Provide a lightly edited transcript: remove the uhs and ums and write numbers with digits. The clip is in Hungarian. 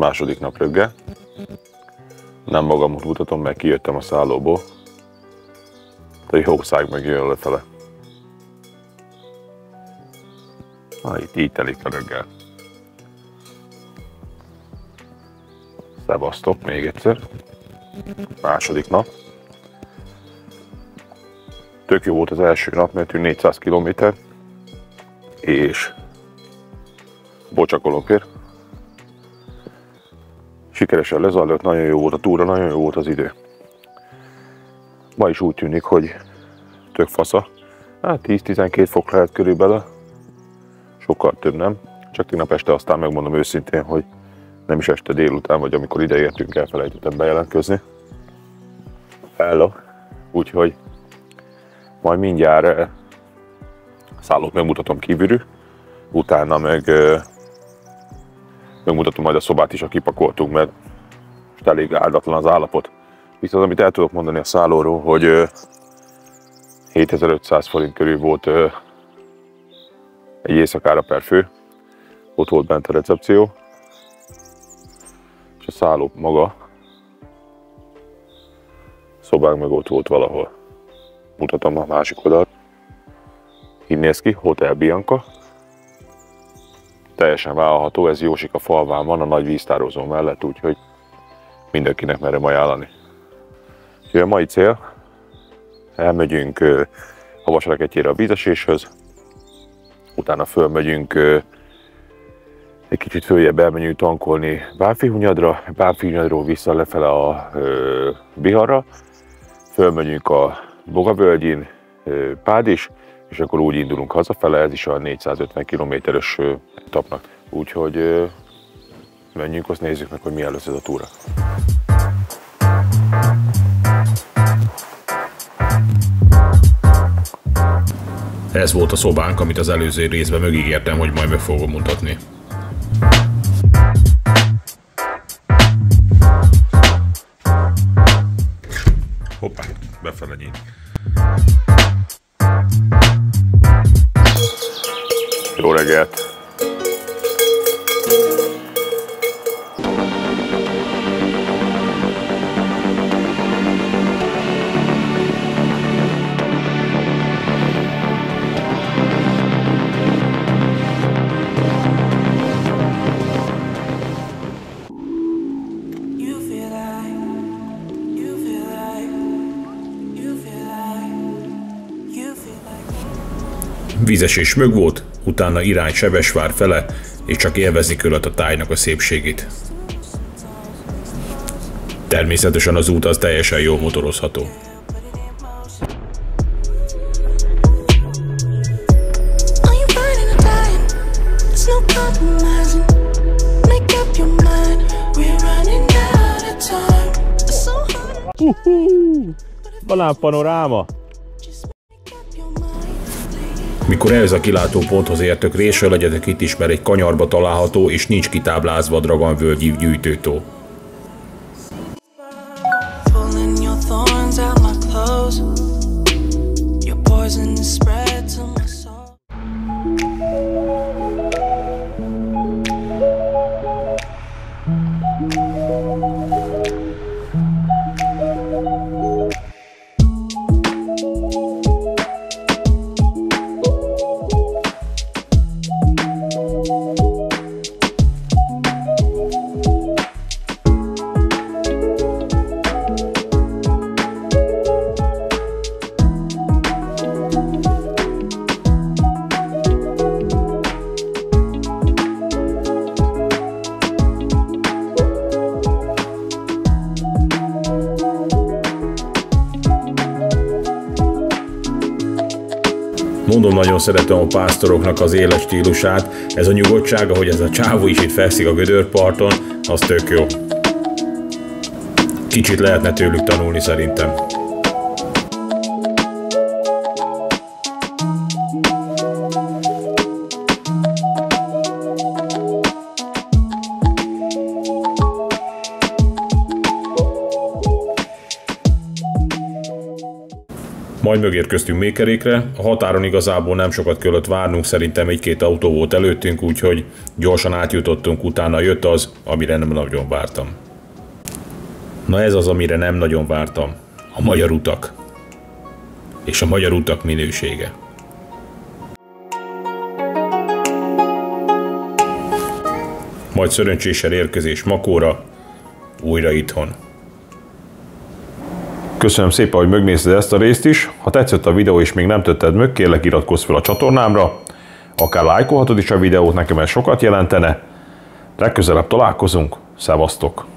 Második nap reggel. Nem magamot mutatom, mert kijöttem a szállóból. A jószág meg jön lefele. Itt így telik a reggel. Szevasztok még egyszer. Második nap. Tök jó volt az első nap, mentünk 400 km, és bocsakolomért. Sikeresen lezajlott, nagyon jó volt a túra, nagyon jó volt az idő. Ma is úgy tűnik, hogy tök fasza. Hát 10-12 fok lehet körülbelül. Sokkal több nem. Csak tegnap este aztán megmondom őszintén, hogy nem is este délután, vagy amikor ide értünk, elfelejtettem bejelentkezni. Hello. Úgyhogy majd mindjárt szállót megmutatom kívülről, utána megmutatom majd a szobát is, a kipakoltunk, mert most elég áldatlan az állapot. Viszont amit el tudok mondani a szállóról, hogy 7500 forint körül volt egy éjszakára per fő. Ott volt bent a recepció, és a szálló maga, a szobánk meg ott volt valahol. Mutatom a másik oldalt. Így néz ki, Hotel Bianca. Teljesen vállalható, ez Jósika falván van, a nagy víztározó mellett, úgyhogy mindenkinek merem ajánlani. Úgyhogy a mai cél, elmegyünk Havasreketjére a vízeséshez, utána fölmegyünk, egy kicsit följebb elmegyünk tankolni Bánffyhunyadra, Bánffyhunyadról vissza lefele a Biharra, fölmegyünk a Bogavölgyin, Pádis, és akkor úgy indulunk hazafele, ez is a 450 km-es etapnak. Úgyhogy menjünk, azt nézzük meg, hogy milyen lesz ez a túra. Ez volt a szobánk, amit az előző részben megígértem, hogy majd meg fogom mutatni. Hoppá, befele nyílt. Jó reggelt! Vízesés mög volt, utána irány Sebesvár fele, és csak élvezni kellett a tájnak a szépségét. Természetesen az út az teljesen jól motorozható. Banánpanoráma! Mikor ehhez a kilátóponthoz értök, résről legyetek itt is, mert egy kanyarba található és nincs kitáblázva a Draganvölgyi gyűjtőtó. Mondom, nagyon szeretem a pásztoroknak az éles stílusát, ez a nyugodtság, ahogy ez a csávó is itt fekszik a gödörparton, az tök jó. Kicsit lehetne tőlük tanulni szerintem. majd megérkeztünk Mékerékre. A határon igazából nem sokat kellett várnunk, szerintem egy-két autó volt előttünk, úgyhogy gyorsan átjutottunk, utána jött az, amire nem nagyon vártam. Na ez az, amire nem nagyon vártam. A magyar utak. És a magyar utak minősége. Majd szerencsésen érkezés Makóra, újra itthon. Köszönöm szépen, hogy megnézted ezt a részt is. Ha tetszett a videó és még nem tetted meg, kérlek iratkozz fel a csatornámra. Akár lájkolhatod is a videót, nekem ez sokat jelentene. Legközelebb találkozunk. Szevasztok!